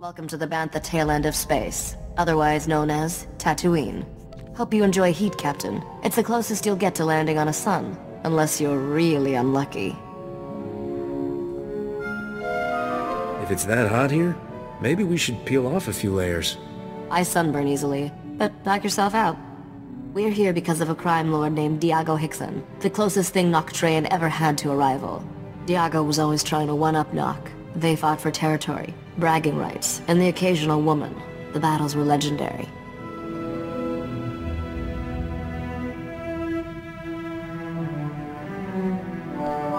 Welcome to the Bantha tail end of space, otherwise known as Tatooine. Hope you enjoy heat, Captain. It's the closest you'll get to landing on a sun, unless you're really unlucky. If it's that hot here, maybe we should peel off a few layers. I sunburn easily, but knock yourself out. We're here because of a crime lord named Diago Hickson, the closest thing Noctrayan ever had to a rival. Diago was always trying to one-up Nock. They fought for territory, bragging rights, and the occasional woman. The battles were legendary.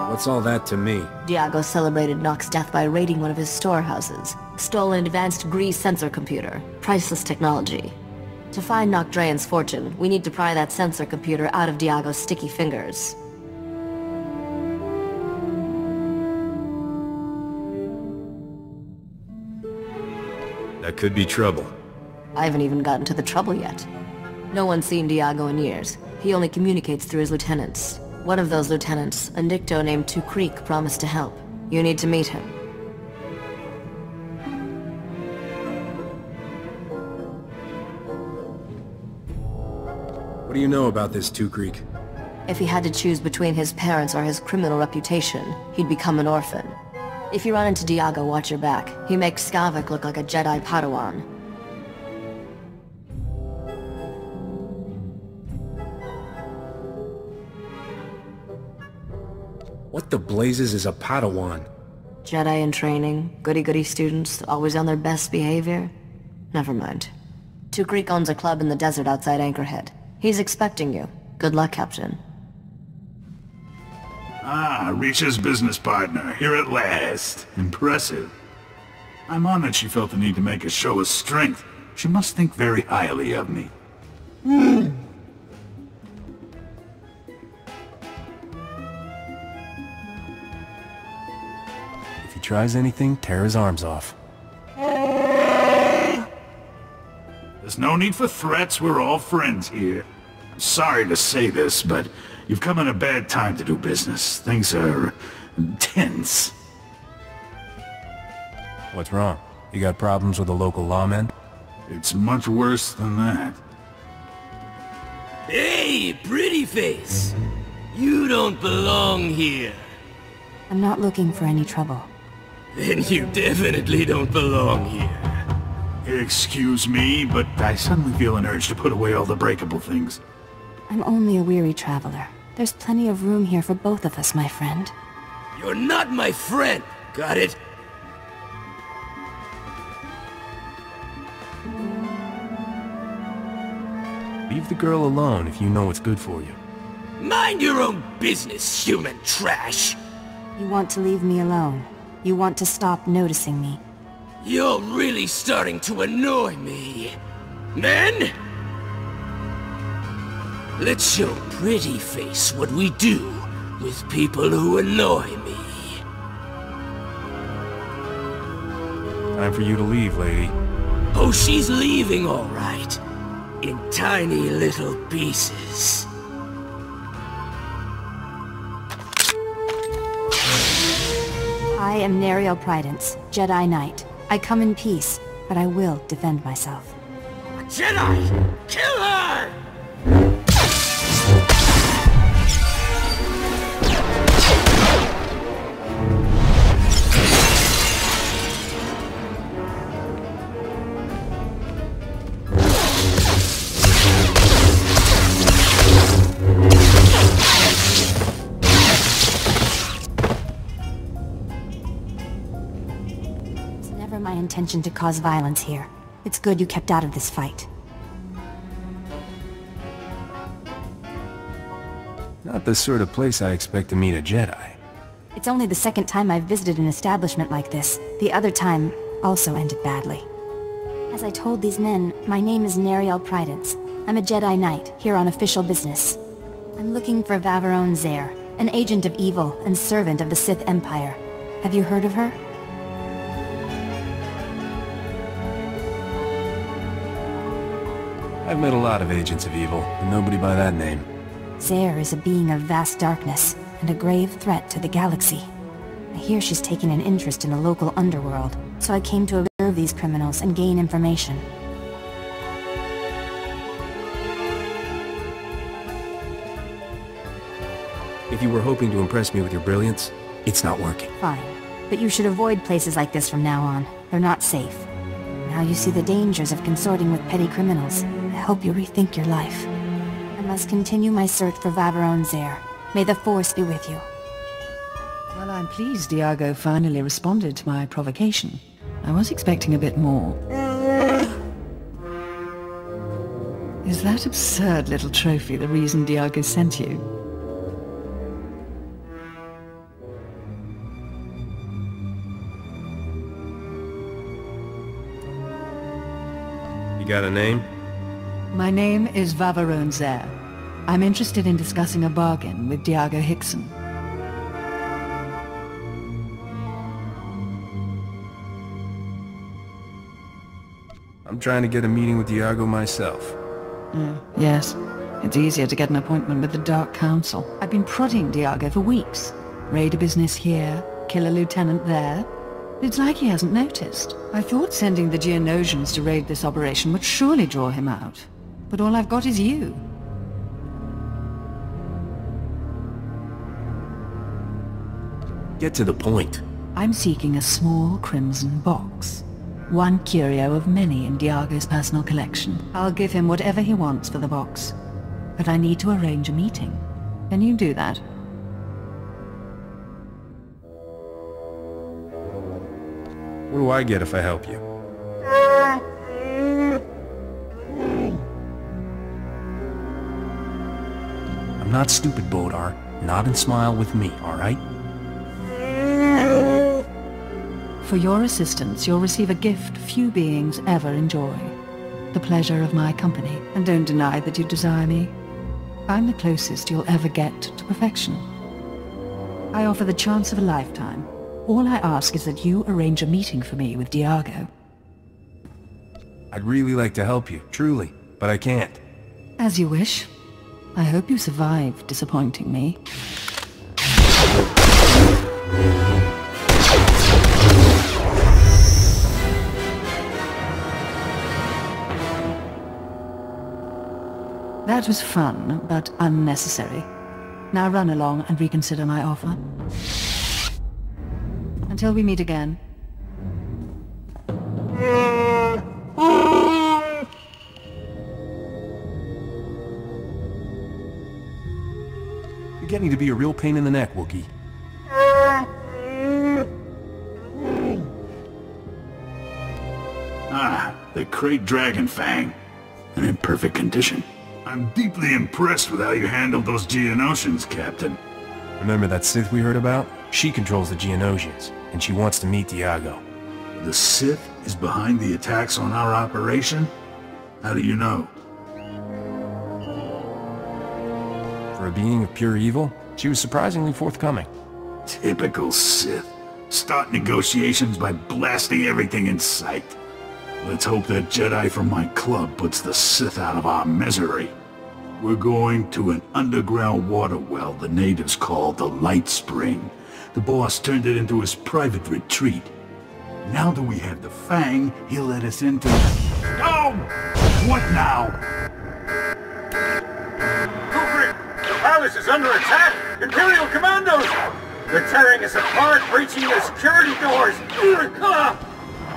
What's all that to me? Diago celebrated Nock's death by raiding one of his storehouses, stole an advanced grease sensor computer, priceless technology. To find Noctrayan's fortune, we need to pry that sensor computer out of Diago's sticky fingers. That could be trouble. I haven't even gotten to the trouble yet. No one's seen Diago in years. He only communicates through his lieutenants. One of those lieutenants, a Nicto named Two Creek, promised to help. You need to meet him. What do you know about this Two Creek? If he had to choose between his parents or his criminal reputation, he'd become an orphan. If you run into Diago, watch your back. He makes Skavak look like a Jedi Padawan. What the blazes is a Padawan? Jedi in training, goody-goody students, always on their best behavior? Never mind. Two Creek owns a club in the desert outside Anchorhead. He's expecting you. Good luck, Captain. Ah, Risha's business partner, here at last. Impressive. I'm honored she felt the need to make a show of strength. She must think very highly of me. If he tries anything, tear his arms off. There's no need for threats, we're all friends here. I'm sorry to say this, but you've come at a bad time to do business. Things are tense. What's wrong? You got problems with the local lawmen? It's much worse than that. Hey, pretty face! You don't belong here. I'm not looking for any trouble. Then you definitely don't belong here. Excuse me, but I suddenly feel an urge to put away all the breakable things. I'm only a weary traveler. There's plenty of room here for both of us, my friend. You're not my friend, got it? Leave the girl alone if you know what's good for you. Mind your own business, human trash! You want to leave me alone. You want to stop noticing me. You're really starting to annoy me. Men? Let's show pretty face what we do with people who annoy me. Time for you to leave, lady. Oh, she's leaving all right. In tiny little pieces. I am Nariel Prydence, Jedi Knight. I come in peace, but I will defend myself. Jedi! Kill her! My intention to cause violence here. It's good you kept out of this fight. Not the sort of place I expect to meet a Jedi. It's only the second time I've visited an establishment like this. The other time also ended badly. As I told these men, my name is Nariel Prydence. I'm a Jedi Knight, here on official business. I'm looking for Vaveron Zare, an agent of evil and servant of the Sith Empire. Have you heard of her? I've met a lot of agents of evil, but nobody by that name. Zare is a being of vast darkness, and a grave threat to the galaxy. I hear she's taken an interest in the local underworld, so I came to a observe these criminals and gain information. If you were hoping to impress me with your brilliance, it's not working. Fine. But you should avoid places like this from now on. They're not safe. Now you see the dangers of consorting with petty criminals. I hope you rethink your life. I must continue my search for Vaveron Zare. May the Force be with you. Well, I'm pleased Diago finally responded to my provocation. I was expecting a bit more. Is that absurd little trophy the reason Diago sent you? You got a name? My name is Vaveron Zare. I'm interested in discussing a bargain with Diago Hickson. I'm trying to get a meeting with Diago myself. Yes. It's easier to get an appointment with the Dark Council. I've been prodding Diago for weeks. Raid a business here, kill a lieutenant there. It's like he hasn't noticed. I thought sending the Geonosians to raid this operation would surely draw him out. But all I've got is you. Get to the point. I'm seeking a small crimson box. One curio of many in Diago's personal collection. I'll give him whatever he wants for the box. But I need to arrange a meeting. Can you do that? What do I get if I help you? I'm not stupid, Bodar. Nod and smile with me, alright? For your assistance, you'll receive a gift few beings ever enjoy. The pleasure of my company. And don't deny that you desire me. I'm the closest you'll ever get to perfection. I offer the chance of a lifetime. All I ask is that you arrange a meeting for me with Diago. I'd really like to help you, truly, but I can't. As you wish. I hope you survive disappointing me. That was fun, but unnecessary. Now run along and reconsider my offer. Until we meet again. You're getting to be a real pain in the neck, Wookiee. Ah, the Krayt Dragon Fang. And in perfect condition. I'm deeply impressed with how you handled those Geonosians, Captain. Remember that Sith we heard about? She controls the Geonosians, and she wants to meet Diago. The Sith is behind the attacks on our operation? How do you know? For a being of pure evil, she was surprisingly forthcoming. Typical Sith. Start negotiations by blasting everything in sight. Let's hope that Jedi from my club puts the Sith out of our misery. We're going to an underground water well the natives call the Light Spring. The boss turned it into his private retreat. Now that we have the Fang, he'll let us into... Oh! What now? Kubrick! The palace is under attack! Imperial commandos! They're tearing us apart, breaching the security doors!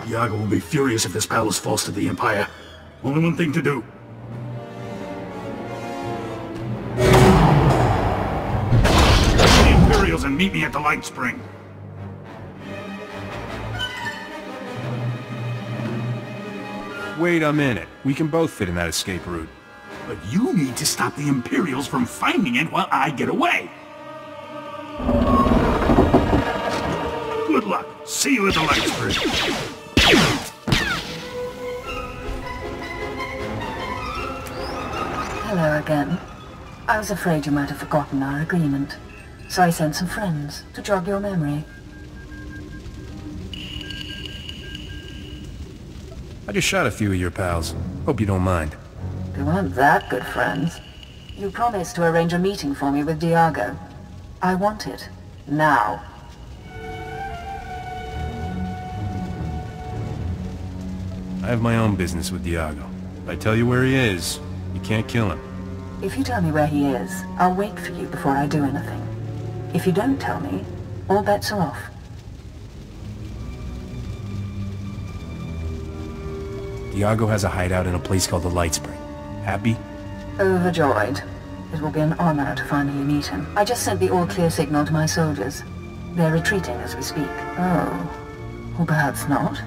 Diago will be furious if this palace falls to the Empire. Only one thing to do. Get the Imperials and meet me at the Light Spring. Wait a minute. We can both fit in that escape route. But you need to stop the Imperials from finding it while I get away. Good luck. See you at the Light Spring. Hello again. I was afraid you might have forgotten our agreement, so I sent some friends to jog your memory. I just shot a few of your pals. Hope you don't mind. They weren't that good friends. You promised to arrange a meeting for me with Diago. I want it. Now. I have my own business with Diago. If I tell you where he is, you can't kill him. If you tell me where he is, I'll wait for you before I do anything. If you don't tell me, all bets are off. Diago has a hideout in a place called the Light Spring. Happy? Overjoyed. It will be an honor to finally meet him. I just sent the all-clear signal to my soldiers. They're retreating as we speak. Oh. Or perhaps not.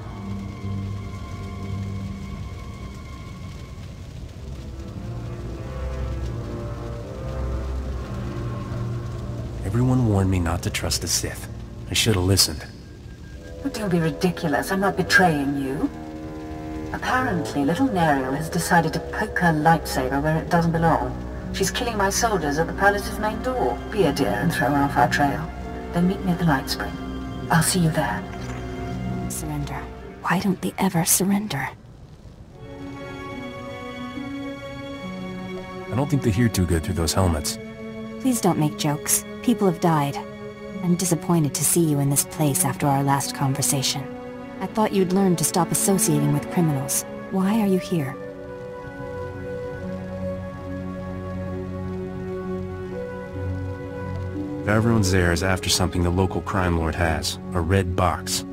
Everyone warned me not to trust the Sith. I should have listened. But don't be ridiculous. I'm not betraying you. Apparently, little Neriel has decided to poke her lightsaber where it doesn't belong. She's killing my soldiers at the palace's main door. Be a dear and throw her off our trail. Then meet me at the Light Spring. I'll see you there. Surrender. Why don't they ever surrender? I don't think they hear too good through those helmets. Please don't make jokes. People have died. I'm disappointed to see you in this place after our last conversation. I thought you'd learn to stop associating with criminals. Why are you here? Everyone there is after something the local crime lord has. A red box.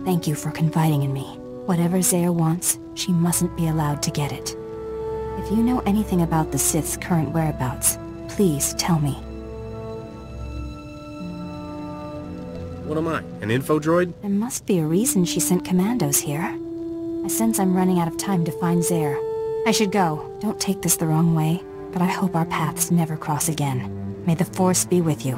Thank you for confiding in me. Whatever Zare wants, she mustn't be allowed to get it. If you know anything about the Sith's current whereabouts, please tell me. What am I, an info droid? There must be a reason she sent commandos here. I sense I'm running out of time to find Zare. I should go. Don't take this the wrong way, but I hope our paths never cross again. May the Force be with you.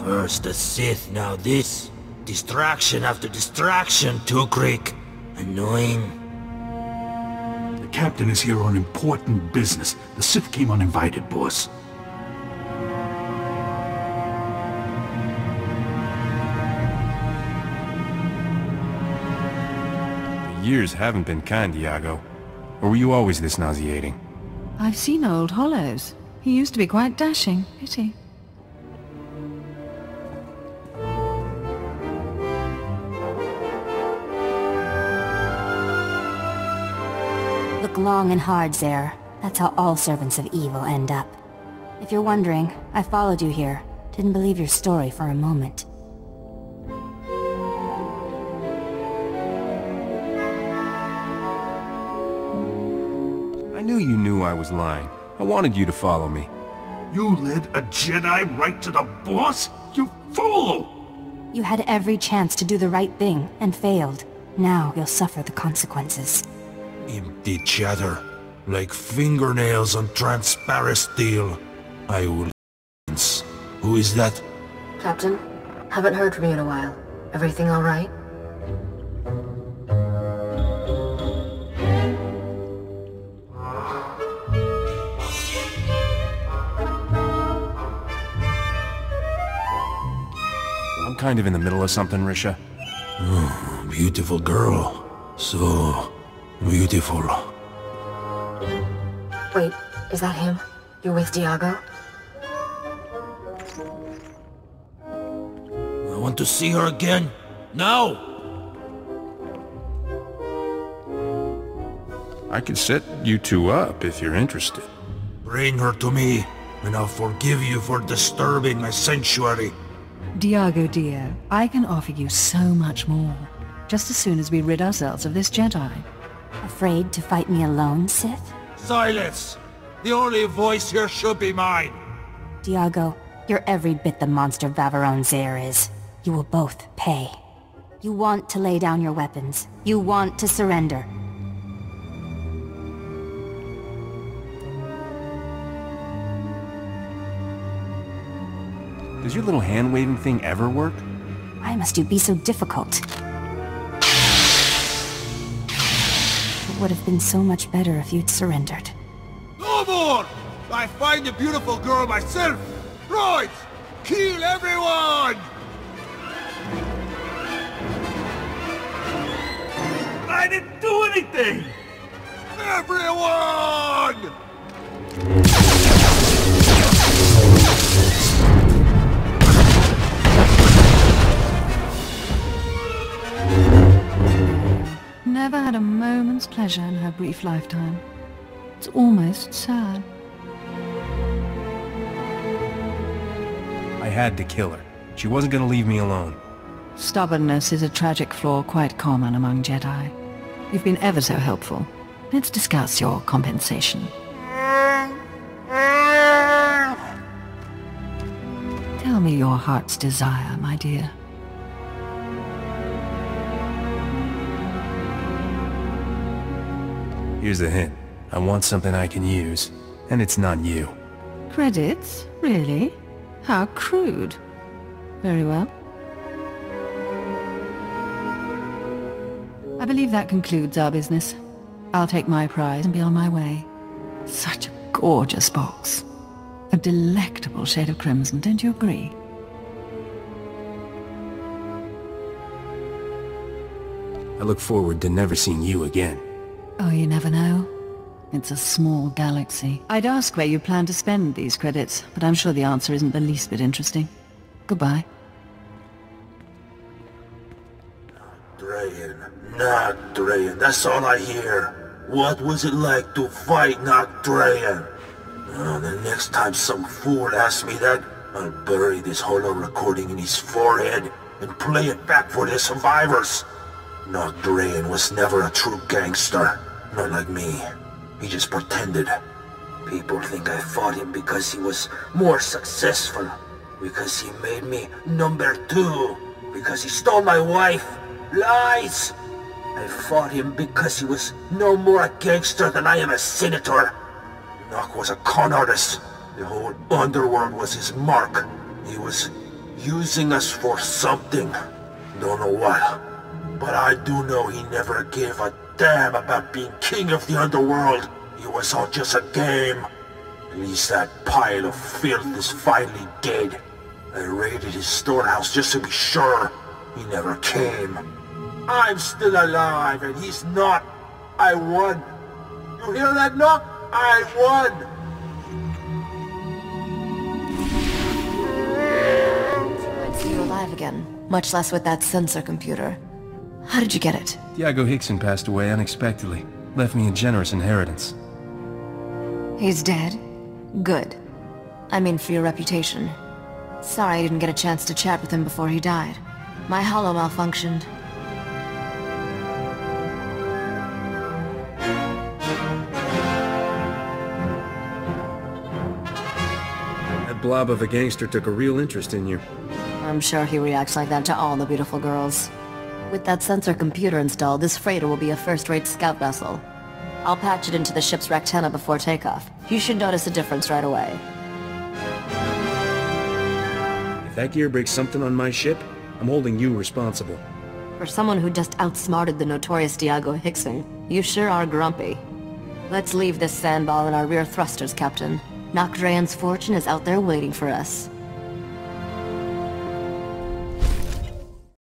First the Sith, now this. Distraction after distraction, Tukrik. Annoying. The captain is here on important business. The Sith came uninvited, boss. The years haven't been kind, Diago. Or were you always this nauseating? I've seen old Hollows. He used to be quite dashing. Pity. Look long and hard, Zare. That's how all servants of evil end up. If you're wondering, I followed you here. Didn't believe your story for a moment. I knew you knew I was lying. I wanted you to follow me. You led a Jedi right to the boss? You fool! You had every chance to do the right thing, and failed. Now you'll suffer the consequences. Empty chatter, like fingernails on transparent steel. I will... Who is that? Captain, haven't heard from you in a while. Everything all right? I'm kind of in the middle of something, Risha. Oh, beautiful girl. So... beautiful. Wait, is that him? You're with Diago? I want to see her again. Now! I could set you two up if you're interested. Bring her to me, and I'll forgive you for disturbing my sanctuary. Diago dear, I can offer you so much more. Just as soon as we rid ourselves of this Jedi. Afraid to fight me alone, Sith? Silence! The only voice here should be mine. Diago, you're every bit the monster Vaveron Zare is. You will both pay. You want to lay down your weapons. You want to surrender. Does your little hand-waving thing ever work? Why must you be so difficult? It would have been so much better if you'd surrendered. No more! I find a beautiful girl myself! Droids! Kill everyone! I didn't do anything! Everyone! immense pleasure in her brief lifetime. It's almost sad. I had to kill her. She wasn't gonna leave me alone. Stubbornness is a tragic flaw quite common among Jedi. You've been ever so helpful. Let's discuss your compensation. Tell me your heart's desire, my dear. Here's the hint. I want something I can use, and it's not you. Credits? Really? How crude. Very well. I believe that concludes our business. I'll take my prize and be on my way. Such a gorgeous box. A delectable shade of crimson, don't you agree? I look forward to never seeing you again. Oh, you never know. It's a small galaxy. I'd ask where you plan to spend these credits, but I'm sure the answer isn't the least bit interesting. Goodbye. Not Drayan, that's all I hear. What was it like to fight not Drayan? Oh, the next time some fool asks me that, I'll bury this holo recording in his forehead and play it back for the survivors. Not Drayan was never a true gangster, not like me. He just pretended. People think I fought him because he was more successful, because he made me number 2, because he stole my wife. Lies! I fought him because he was no more a gangster than I am a senator. Nock was a con artist. The whole underworld was his mark. He was using us for something. Don't know what. But I do know he never gave a damn about being king of the underworld. It was all just a game. At least that pile of filth is finally dead. I raided his storehouse just to be sure. He never came. I'm still alive and he's not. I won. You hear that, Nock? I won! I'd see you alive again, much less with that sensor computer. How did you get it? Diego Hickson passed away unexpectedly. Left me a generous inheritance. He's dead? Good. I mean for your reputation. Sorry I didn't get a chance to chat with him before he died. My holo malfunctioned. That blob of a gangster took a real interest in you. I'm sure he reacts like that to all the beautiful girls. With that sensor computer installed, this freighter will be a first-rate scout vessel. I'll patch it into the ship's rectenna before takeoff. You should notice a difference right away. If that gear breaks something on my ship, I'm holding you responsible. For someone who just outsmarted the notorious Diego Hickson, you sure are grumpy. Let's leave this sandball in our rear thrusters, Captain. Nock Drayan's fortune is out there waiting for us.